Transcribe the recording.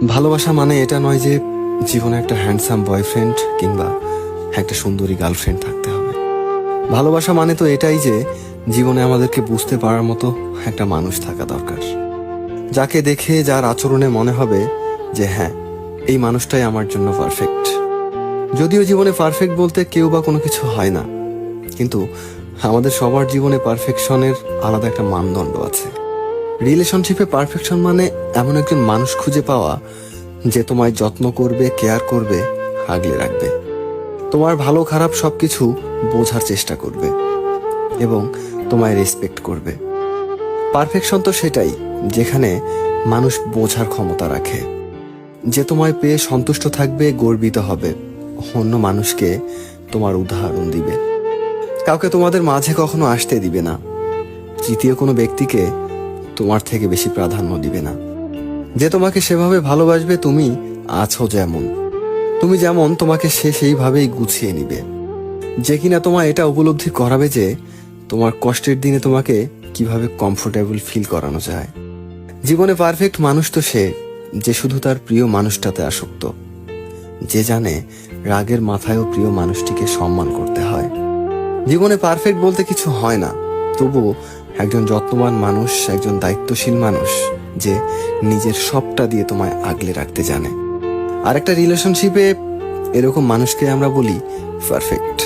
ভালোবাসা মানে এটা নয় যে জীবনে একটা হ্যান্ডসাম বয়ফ্রেন্ড কিংবা একটা সুন্দরী গার্লফ্রেন্ড থাকতে হবে। ভালোবাসা মানে তো এটাই যে জীবনে আমাদেরকে বুঝতে পারার মতো একটা মানুষ থাকা দরকার, যাকে দেখে যার আচরণে মনে হবে যে হ্যাঁ, এই মানুষটাই আমার জন্য পারফেক্ট। যদিও জীবনে পারফেক্ট বলতে কেউ বা কোনো কিছু হয় না, কিন্তু আমাদের সবার জীবনে পারফেকশনের আলাদা একটা মানদণ্ড আছে। রিলেশনশিপে পারফেকশন মানে এমন একজন মানুষ খুঁজে পাওয়া যে তোমায় যত্ন করবে, কেয়ার করবে, আগলে রাখবে, তোমার ভালো খারাপ সবকিছু বোঝার চেষ্টা করবে এবং তোমায় রেসপেক্ট করবে। পারফেকশন তো সেটাই যেখানে মানুষ বোঝার ক্ষমতা রাখে, যে তোমায় পেয়ে সন্তুষ্ট থাকবে, গর্বিত হবে, অন্য মানুষকে তোমার উদাহরণ দিবে, কাউকে তোমাদের মাঝে কখনো আসতে দিবে না, তৃতীয় কোনো ব্যক্তিকে তোমার থেকে বেশি প্রাধান্য দিবে না, যে তোমাকে সেভাবে ভালোবাসবে তুমি আছো যেমন, তুমি যেমন তোমাকে সে সেইভাবেই গুছিয়ে নিবে, যে কিনা তোমায় এটা উপলব্ধি করাবে যে তোমার কষ্টের দিনে তোমাকে কিভাবে কমফোর্টেবল ফিল করানো যায়। জীবনে পারফেক্ট মানুষ তো সে যে শুধু তার প্রিয় মানুষটাতে আসক্ত, যে জানে রাগের মাথায়ও প্রিয় মানুষটিকে সম্মান করতে হয়। জীবনে পারফেক্ট বলতে কিছু হয় না, তবুও একজন যত্নবান মানুষ, একজন দায়িত্বশীল মানুষ যে নিজের সবটা দিয়ে তোমায় আগলে রাখতে জানে। আর একটা রিলেশনশিপে এরকম মানুষকে আমরা বলি পারফেক্ট।